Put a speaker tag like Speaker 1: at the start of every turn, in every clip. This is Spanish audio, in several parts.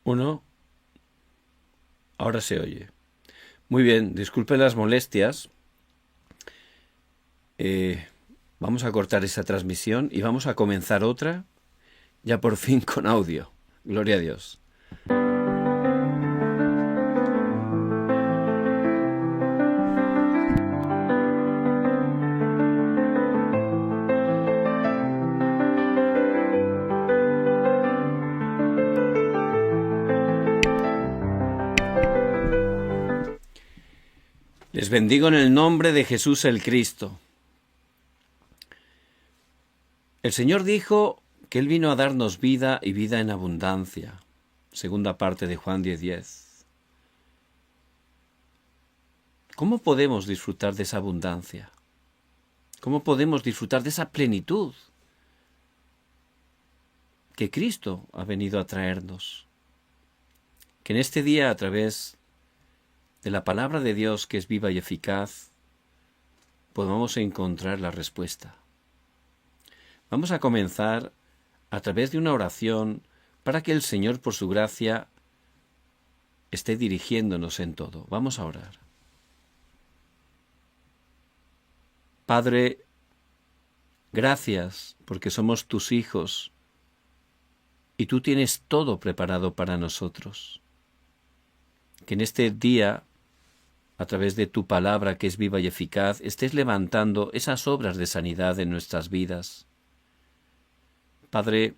Speaker 1: Uno, ahora se oye. Muy bien, disculpen las molestias. Vamos a cortar esa transmisión y vamos a comenzar otra, ya por fin con audio. Gloria a Dios. Les bendigo en el nombre de Jesús el Cristo. El Señor dijo que Él vino a darnos vida y vida en abundancia. Segunda parte de Juan 10:10. ¿Cómo podemos disfrutar de esa abundancia? ¿Cómo podemos disfrutar de esa plenitud que Cristo ha venido a traernos? Que en este día, a través de la palabra de Dios, que es viva y eficaz, podamos encontrar la respuesta. Vamos a comenzar a través de una oración para que el Señor, por su gracia, esté dirigiéndonos en todo. Vamos a orar. Padre, gracias porque somos tus hijos y tú tienes todo preparado para nosotros. Que en este día, a través de tu palabra que es viva y eficaz, estés levantando esas obras de sanidad en nuestras vidas. Padre,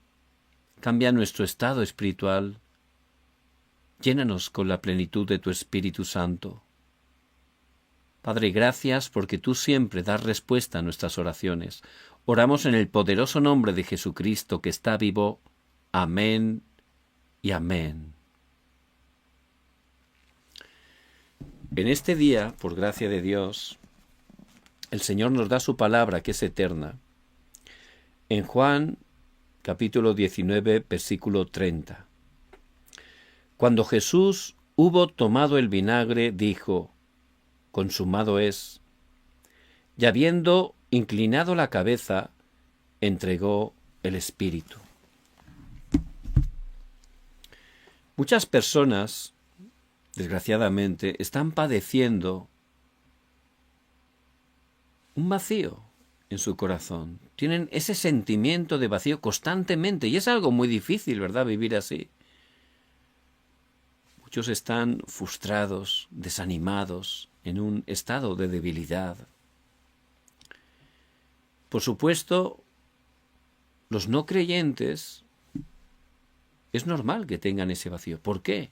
Speaker 1: cambia nuestro estado espiritual, llénanos con la plenitud de tu Espíritu Santo. Padre, gracias porque tú siempre das respuesta a nuestras oraciones. Oramos en el poderoso nombre de Jesucristo que está vivo. Amén y amén. En este día, por gracia de Dios, el Señor nos da su palabra que es eterna. En Juan, capítulo 19, versículo 30. Cuando Jesús hubo tomado el vinagre, dijo: consumado es. Y habiendo inclinado la cabeza, entregó el Espíritu. Muchas personas, desgraciadamente, están padeciendo un vacío en su corazón. Tienen ese sentimiento de vacío constantemente y es algo muy difícil, ¿verdad?, vivir así. Muchos están frustrados, desanimados, en un estado de debilidad. Por supuesto, los no creyentes es normal que tengan ese vacío. ¿Por qué?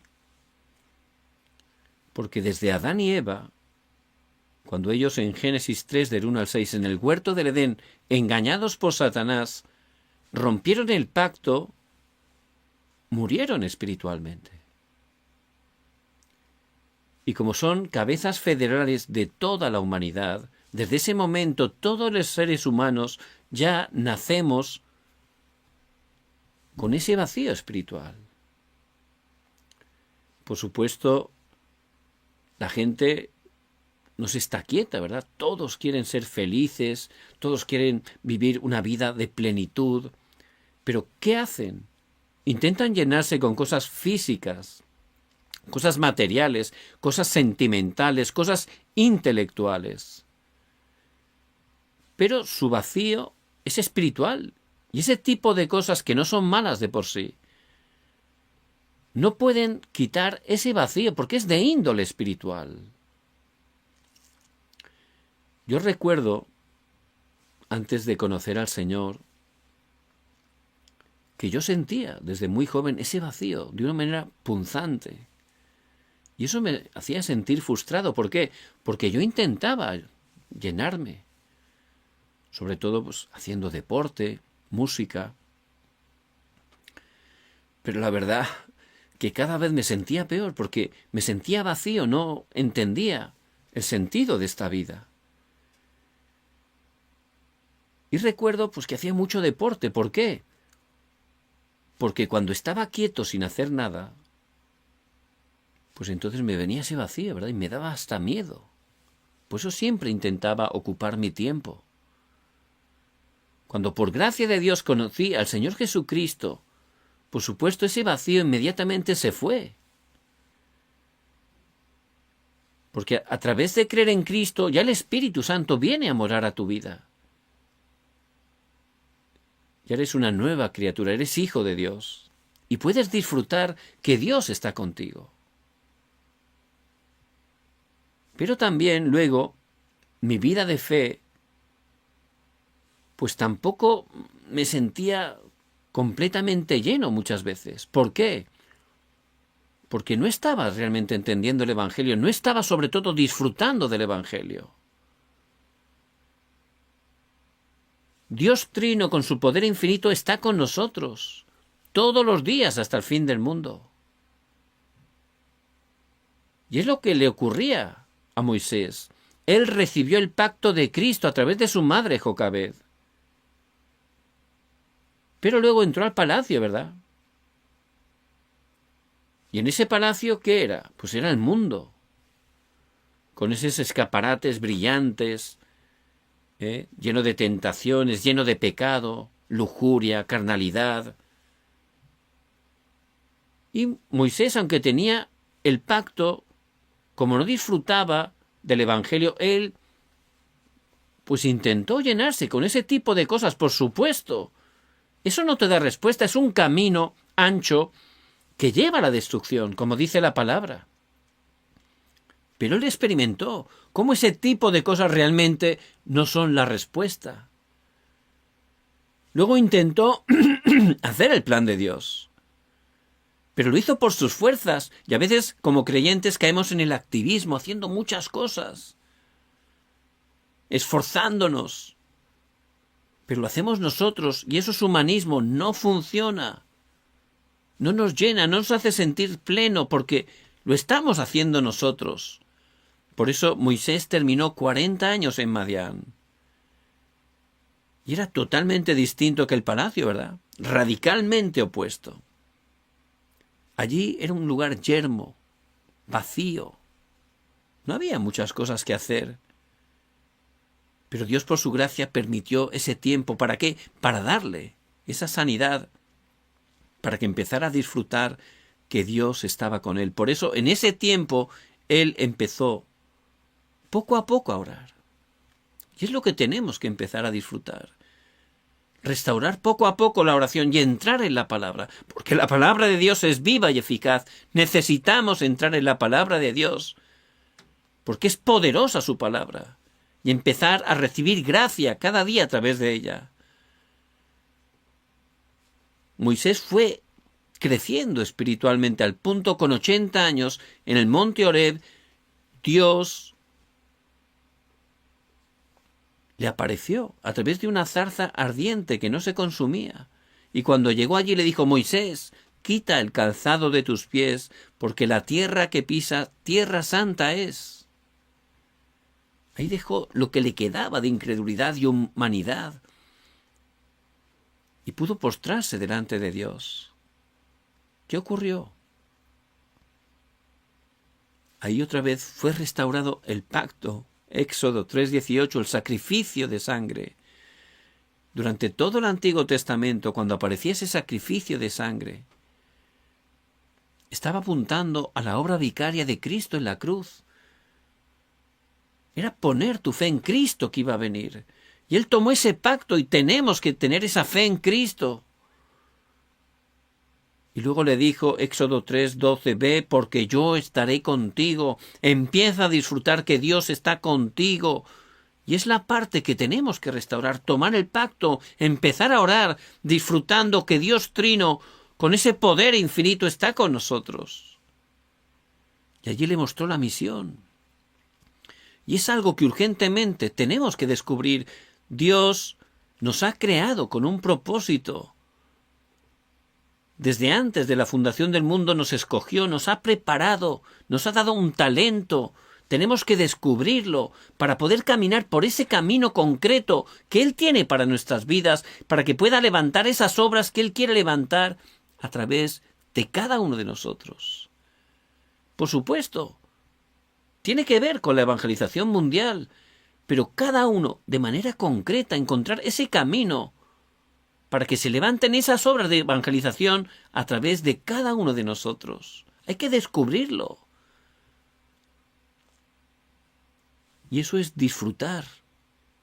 Speaker 1: Porque desde Adán y Eva, cuando ellos en Génesis 3, del 1 al 6, en el huerto del Edén, engañados por Satanás, rompieron el pacto, murieron espiritualmente. Y como son cabezas federales de toda la humanidad, desde ese momento todos los seres humanos ya nacemos con ese vacío espiritual. Por supuesto, la gente no se está quieta, ¿verdad? Todos quieren ser felices, todos quieren vivir una vida de plenitud. Pero ¿qué hacen? Intentan llenarse con cosas físicas, cosas materiales, cosas sentimentales, cosas intelectuales. Pero su vacío es espiritual. Y ese tipo de cosas que no son malas de por sí, no pueden quitar ese vacío porque es de índole espiritual. Yo recuerdo, antes de conocer al Señor, que yo sentía desde muy joven ese vacío de una manera punzante. Y eso me hacía sentir frustrado. ¿Por qué? Porque yo intentaba llenarme, sobre todo pues, haciendo deporte, música. Pero la verdad que cada vez me sentía peor porque me sentía vacío, no entendía el sentido de esta vida. Y recuerdo pues que hacía mucho deporte. ¿Por qué? Porque cuando estaba quieto sin hacer nada, pues entonces me venía ese vacío, ¿verdad? Y me daba hasta miedo. Por eso siempre intentaba ocupar mi tiempo. Cuando por gracia de Dios conocí al Señor Jesucristo, por supuesto ese vacío inmediatamente se fue. Porque a través de creer en Cristo, ya el Espíritu Santo viene a morar a tu vida. Ya eres una nueva criatura, eres hijo de Dios. Y puedes disfrutar que Dios está contigo. Pero también luego, mi vida de fe, pues tampoco me sentía completamente lleno muchas veces. ¿Por qué? Porque no estaba realmente entendiendo el Evangelio, no estaba sobre todo disfrutando del Evangelio. Dios Trino con su poder infinito está con nosotros, todos los días hasta el fin del mundo. Y es lo que le ocurría a Moisés. Él recibió el pacto de Cristo a través de su madre Jocabed. Pero luego entró al palacio, ¿verdad? Y en ese palacio, ¿qué era? Pues era el mundo, con esos escaparates brillantes, lleno de tentaciones, lleno de pecado, lujuria, carnalidad. Y Moisés, aunque tenía el pacto, como no disfrutaba del Evangelio, él pues intentó llenarse con ese tipo de cosas, por supuesto. Eso no te da respuesta, es un camino ancho que lleva a la destrucción, como dice la palabra. Pero él experimentó cómo ese tipo de cosas realmente no son la respuesta. Luego intentó hacer el plan de Dios, pero lo hizo por sus fuerzas, y a veces como creyentes caemos en el activismo, haciendo muchas cosas, esforzándonos, pero lo hacemos nosotros, y eso es humanismo, no funciona. No nos llena, no nos hace sentir pleno, porque lo estamos haciendo nosotros. Por eso Moisés terminó 40 años en Madián. Y era totalmente distinto que el palacio, ¿verdad? Radicalmente opuesto. Allí era un lugar yermo, vacío. No había muchas cosas que hacer. Pero Dios por su gracia permitió ese tiempo. ¿Para qué? Para darle esa sanidad, para que empezara a disfrutar que Dios estaba con él. Por eso, en ese tiempo, él empezó poco a poco a orar. Y es lo que tenemos que empezar a disfrutar. Restaurar poco a poco la oración y entrar en la palabra. Porque la palabra de Dios es viva y eficaz. Necesitamos entrar en la palabra de Dios. Porque es poderosa su palabra. Y empezar a recibir gracia cada día a través de ella. Moisés fue creciendo espiritualmente al punto con 80 años en el monte Horeb. Dios le apareció a través de una zarza ardiente que no se consumía. Y cuando llegó allí le dijo: Moisés, quita el calzado de tus pies, porque la tierra que pisas, tierra santa es. Ahí dejó lo que le quedaba de incredulidad y humanidad. Y pudo postrarse delante de Dios. ¿Qué ocurrió? Ahí otra vez fue restaurado el pacto. Éxodo 3:18, el sacrificio de sangre. Durante todo el Antiguo Testamento, cuando aparecía ese sacrificio de sangre, estaba apuntando a la obra vicaria de Cristo en la cruz. Era poner tu fe en Cristo que iba a venir. Y Él tomó ese pacto y tenemos que tener esa fe en Cristo. Y luego le dijo, Éxodo 3:12, ve porque yo estaré contigo. Empieza a disfrutar que Dios está contigo. Y es la parte que tenemos que restaurar, tomar el pacto, empezar a orar, disfrutando que Dios Trino, con ese poder infinito, está con nosotros. Y allí le mostró la misión. Y es algo que urgentemente tenemos que descubrir. Dios nos ha creado con un propósito. Desde antes de la fundación del mundo nos escogió, nos ha preparado, nos ha dado un talento. Tenemos que descubrirlo para poder caminar por ese camino concreto que Él tiene para nuestras vidas, para que pueda levantar esas obras que Él quiere levantar a través de cada uno de nosotros. Por supuesto, tiene que ver con la evangelización mundial, pero cada uno de manera concreta encontrar ese camino para que se levanten esas obras de evangelización a través de cada uno de nosotros. Hay que descubrirlo. Y eso es disfrutar,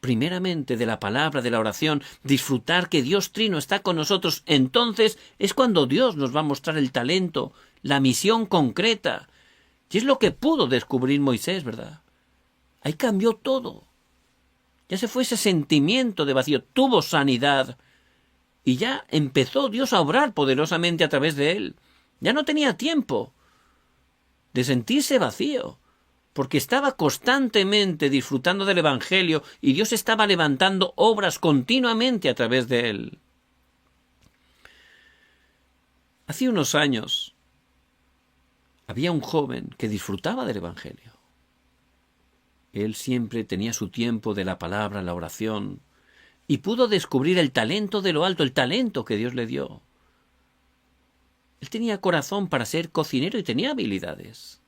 Speaker 1: primeramente, de la palabra, de la oración, disfrutar que Dios Trino está con nosotros. Entonces es cuando Dios nos va a mostrar el talento, la misión concreta. Y es lo que pudo descubrir Moisés, ¿verdad? Ahí cambió todo. Ya se fue ese sentimiento de vacío, tuvo sanidad. Y ya empezó Dios a obrar poderosamente a través de él. Ya no tenía tiempo de sentirse vacío, porque estaba constantemente disfrutando del Evangelio y Dios estaba levantando obras continuamente a través de él. Hace unos años había un joven que disfrutaba del Evangelio. Él siempre tenía su tiempo de la palabra, la oración, y pudo descubrir el talento de lo alto, el talento que Dios le dio. Él tenía corazón para ser cocinero y tenía habilidades.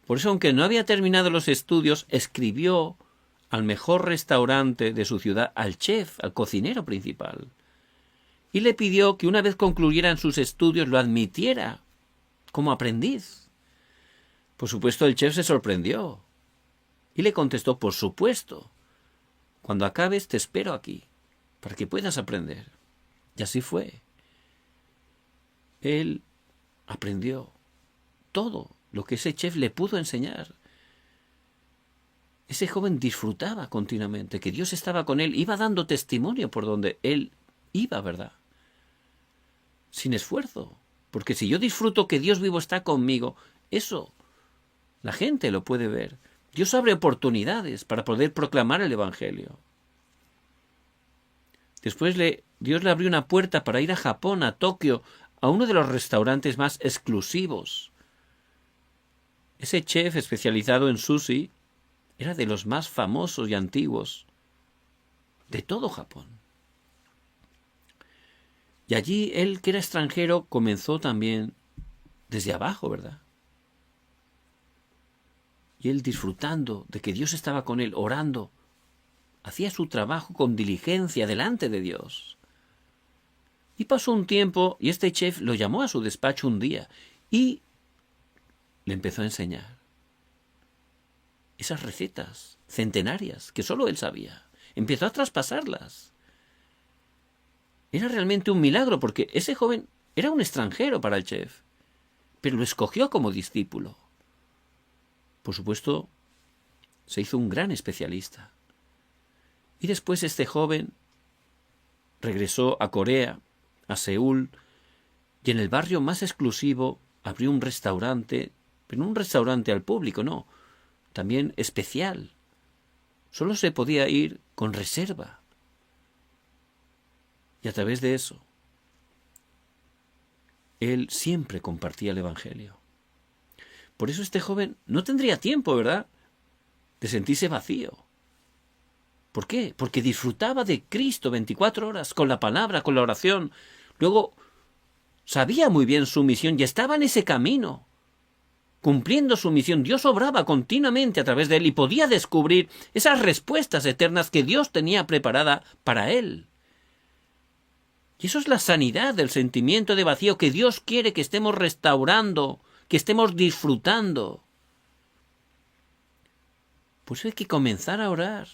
Speaker 1: Por eso, aunque no había terminado los estudios, escribió al mejor restaurante de su ciudad, al chef, al cocinero principal, y le pidió que una vez concluyeran sus estudios lo admitiera como aprendiz. Por supuesto, el chef se sorprendió y le contestó: por supuesto, cuando acabes te espero aquí para que puedas aprender. Y así fue. Él aprendió todo lo que ese chef le pudo enseñar. Ese joven disfrutaba continuamente, que Dios estaba con él, iba dando testimonio por donde él iba, ¿verdad? Sin esfuerzo, porque si yo disfruto que Dios vivo está conmigo, eso la gente lo puede ver. Dios abre oportunidades para poder proclamar el Evangelio. Después Dios le abrió una puerta para ir a Japón, a Tokio, a uno de los restaurantes más exclusivos. Ese chef especializado en sushi era de los más famosos y antiguos de todo Japón. Y allí él, que era extranjero, comenzó también desde abajo, ¿verdad? Y él, disfrutando de que Dios estaba con él, orando, hacía su trabajo con diligencia delante de Dios. Y pasó un tiempo y este chef lo llamó a su despacho un día y le empezó a enseñar esas recetas centenarias que solo él sabía. Empezó a traspasarlas. Era realmente un milagro, porque ese joven era un extranjero para el chef, pero lo escogió como discípulo. Por supuesto, se hizo un gran especialista. Y después este joven regresó a Corea, a Seúl, y en el barrio más exclusivo abrió un restaurante, pero no un restaurante al público, no, también especial. Solo se podía ir con reserva. Y a través de eso, él siempre compartía el Evangelio. Por eso este joven no tendría tiempo, ¿verdad?, de sentirse vacío. ¿Por qué? Porque disfrutaba de Cristo 24 horas, con la palabra, con la oración. Luego, sabía muy bien su misión y estaba en ese camino, cumpliendo su misión. Dios obraba continuamente a través de él y podía descubrir esas respuestas eternas que Dios tenía preparada para él. Y eso es la sanidad del sentimiento de vacío que Dios quiere que estemos restaurando, que estemos disfrutando. Pues hay que comenzar a orar.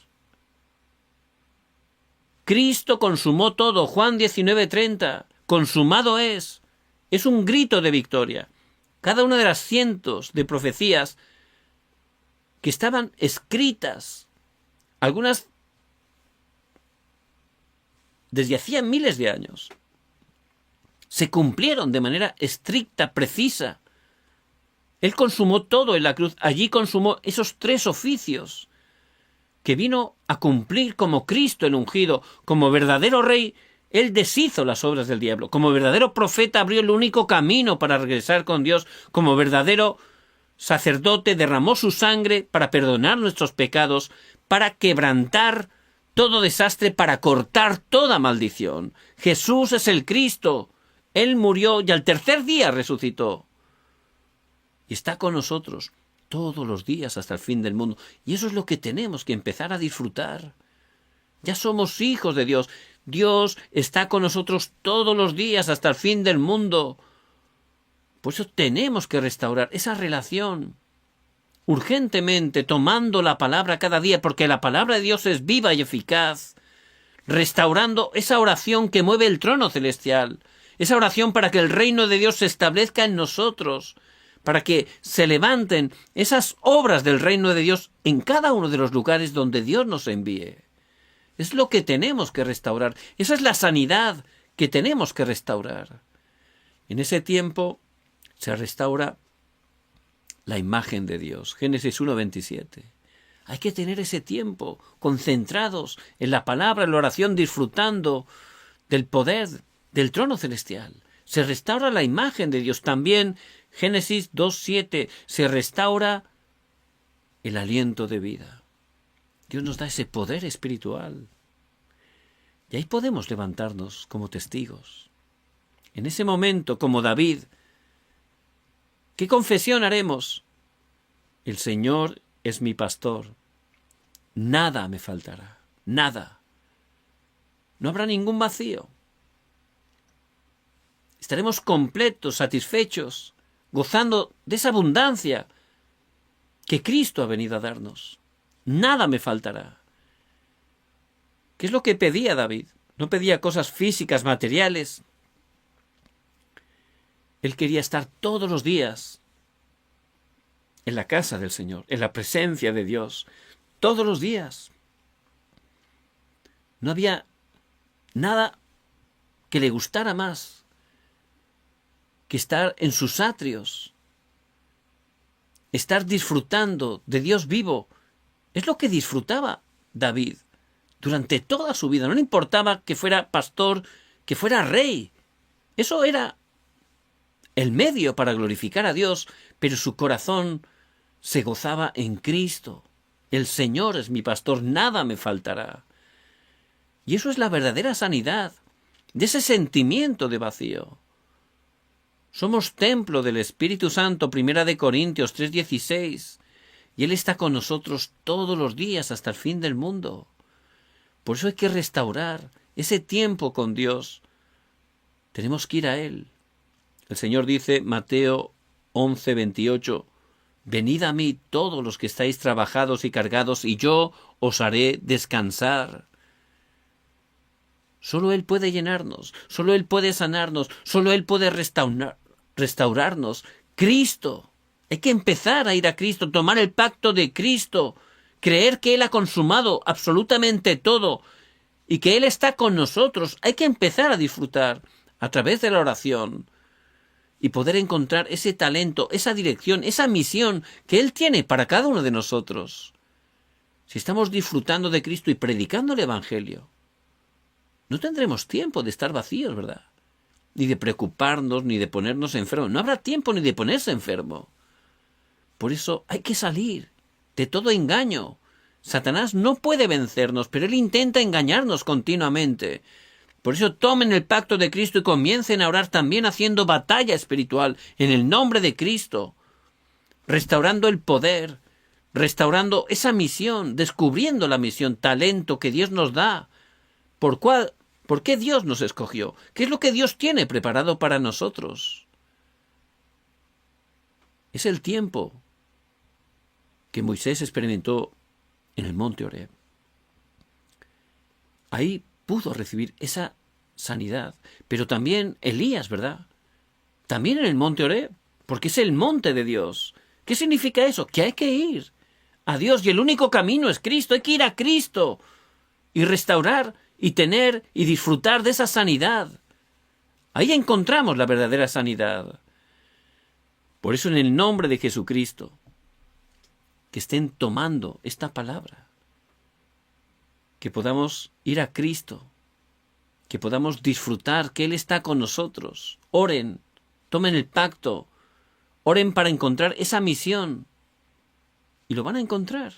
Speaker 1: Cristo consumó todo, Juan 19:30, consumado es. Es un grito de victoria. Cada una de las cientos de profecías que estaban escritas, algunas desde hacía miles de años, se cumplieron de manera estricta, precisa. Él consumó todo en la cruz. Allí consumó esos 3 oficios que vino a cumplir como Cristo el ungido. Como verdadero rey, él deshizo las obras del diablo. Como verdadero profeta, abrió el único camino para regresar con Dios. Como verdadero sacerdote, derramó su sangre para perdonar nuestros pecados, para quebrantar todo desastre, para cortar toda maldición. Jesús es el Cristo. Él murió y al tercer día resucitó. Y está con nosotros todos los días hasta el fin del mundo. Y eso es lo que tenemos que empezar a disfrutar. Ya somos hijos de Dios. Dios está con nosotros todos los días hasta el fin del mundo. Por eso tenemos que restaurar esa relación urgentemente, tomando la palabra cada día, porque la palabra de Dios es viva y eficaz, restaurando esa oración que mueve el trono celestial, esa oración para que el reino de Dios se establezca en nosotros, para que se levanten esas obras del reino de Dios en cada uno de los lugares donde Dios nos envíe. Es lo que tenemos que restaurar. Esa es la sanidad que tenemos que restaurar. En ese tiempo se restaura la imagen de Dios. Génesis 1:27. Hay que tener ese tiempo concentrados en la palabra, en la oración, disfrutando del poder del trono celestial. Se restaura la imagen de Dios. También Génesis 2:7, se restaura el aliento de vida. Dios nos da ese poder espiritual. Y ahí podemos levantarnos como testigos. En ese momento, como David, ¿qué confesión haremos? El Señor es mi pastor. Nada me faltará. Nada. No habrá ningún vacío. Estaremos completos, satisfechos, gozando de esa abundancia que Cristo ha venido a darnos. Nada me faltará. ¿Qué es lo que pedía David? No pedía cosas físicas, materiales. Él quería estar todos los días en la casa del Señor, en la presencia de Dios, todos los días. No había nada que le gustara más que estar en sus atrios, estar disfrutando de Dios vivo. Es lo que disfrutaba David durante toda su vida. No le importaba que fuera pastor, que fuera rey. Eso era el medio para glorificar a Dios, pero su corazón se gozaba en Cristo. El Señor es mi pastor, nada me faltará. Y eso es la verdadera sanidad de ese sentimiento de vacío. Somos templo del Espíritu Santo, 1 Corintios 3:16, y Él está con nosotros todos los días hasta el fin del mundo. Por eso hay que restaurar ese tiempo con Dios. Tenemos que ir a Él. El Señor dice, Mateo 11:28, venid a mí todos los que estáis trabajados y cargados, y yo os haré descansar. Solo Él puede llenarnos, solo Él puede sanarnos, solo Él puede restaurarnos. Cristo. Hay que empezar a ir a Cristo, tomar el pacto de Cristo, creer que Él ha consumado absolutamente todo y que Él está con nosotros. Hay que empezar a disfrutar a través de la oración y poder encontrar ese talento, esa dirección, esa misión que Él tiene para cada uno de nosotros. Si estamos disfrutando de Cristo y predicando el Evangelio, no tendremos tiempo de estar vacíos, ¿verdad? Ni de preocuparnos, ni de ponernos enfermos. No habrá tiempo ni de ponerse enfermo. Por eso hay que salir de todo engaño. Satanás no puede vencernos, pero él intenta engañarnos continuamente. Por eso tomen el pacto de Cristo y comiencen a orar también haciendo batalla espiritual en el nombre de Cristo, restaurando el poder, restaurando esa misión, descubriendo la misión, talento que Dios nos da. ¿Por qué Dios nos escogió? ¿Qué es lo que Dios tiene preparado para nosotros? Es el tiempo que Moisés experimentó en el monte Horeb. Ahí pudo recibir esa sanidad. Pero también Elías, ¿verdad? También en el monte Horeb, porque es el monte de Dios. ¿Qué significa eso? Que hay que ir a Dios y el único camino es Cristo. Hay que ir a Cristo y restaurar y tener y disfrutar de esa sanidad. Ahí encontramos la verdadera sanidad. Por eso en el nombre de Jesucristo, que estén tomando esta palabra, que podamos ir a Cristo, que podamos disfrutar que Él está con nosotros. Oren, tomen el pacto, oren para encontrar esa misión y lo van a encontrar.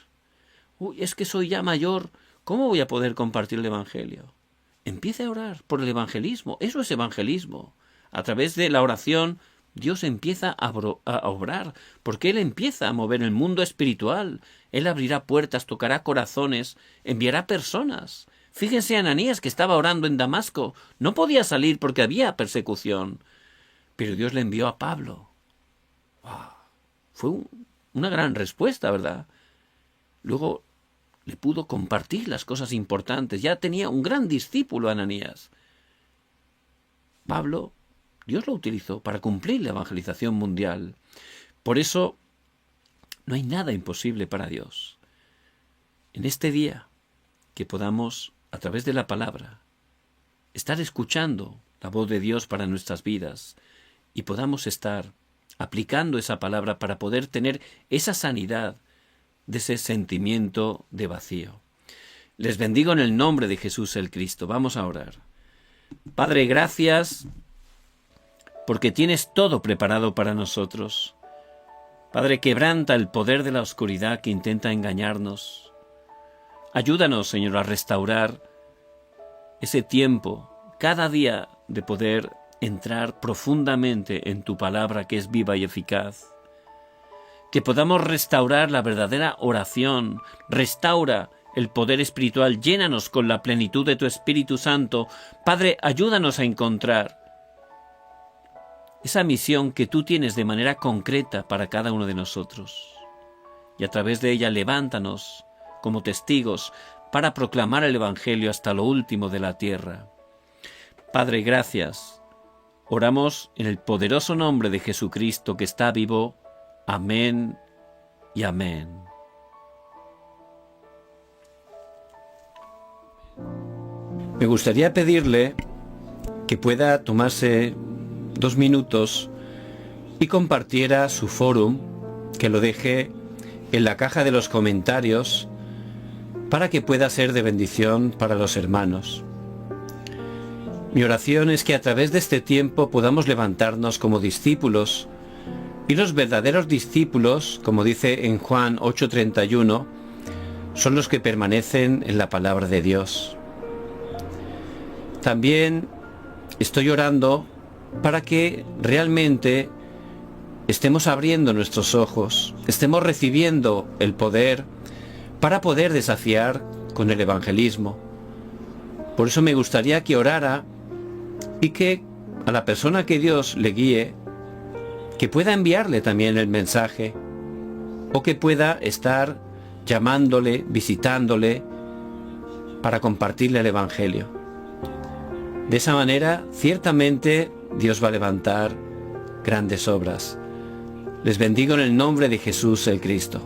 Speaker 1: Es que soy ya mayor, ¿cómo voy a poder compartir el Evangelio? Empiece a orar por el evangelismo. Eso es evangelismo. A través de la oración, Dios empieza a obrar, porque Él empieza a mover el mundo espiritual. Él abrirá puertas, tocará corazones, enviará personas Fíjense a Ananías, que estaba orando en Damasco. No podía salir porque había persecución. Pero Dios le envió a Pablo. ¡Wow! Fue una gran respuesta, ¿verdad? Luego le pudo compartir las cosas importantes. Ya tenía un gran discípulo, Ananías. Pablo, Dios lo utilizó para cumplir la evangelización mundial. Por eso, no hay nada imposible para Dios. En este día, que podamos, a través de la palabra, estar escuchando la voz de Dios para nuestras vidas y podamos estar aplicando esa palabra para poder tener esa sanidad de ese sentimiento de vacío. Les bendigo en el nombre de Jesús el Cristo. Vamos a orar. Padre, gracias porque tienes todo preparado para nosotros. Padre, quebranta el poder de la oscuridad que intenta engañarnos. Ayúdanos, Señor, a restaurar ese tiempo, cada día, de poder entrar profundamente en tu palabra que es viva y eficaz. Que podamos restaurar la verdadera oración. Restaura el poder espiritual. Llénanos con la plenitud de tu Espíritu Santo. Padre, ayúdanos a encontrar esa misión que tú tienes de manera concreta para cada uno de nosotros. Y a través de ella levántanos como testigos para proclamar el Evangelio hasta lo último de la tierra. Padre, gracias. Oramos en el poderoso nombre de Jesucristo que está vivo. Amén y amén. Me gustaría pedirle que pueda tomarse 2 minutos y compartiera su fórum, que lo deje en la caja de los comentarios para que pueda ser de bendición para los hermanos. Mi oración es que a través de este tiempo podamos levantarnos como discípulos, y los verdaderos discípulos, como dice en Juan 8:31, son los que permanecen en la palabra de Dios. También estoy orando para que realmente estemos abriendo nuestros ojos, estemos recibiendo el poder para poder desafiar con el evangelismo. Por eso me gustaría que orara y que a la persona que Dios le guíe, que pueda enviarle también el mensaje, o que pueda estar llamándole, visitándole, para compartirle el Evangelio. De esa manera, ciertamente, Dios va a levantar grandes obras. Les bendigo en el nombre de Jesús el Cristo.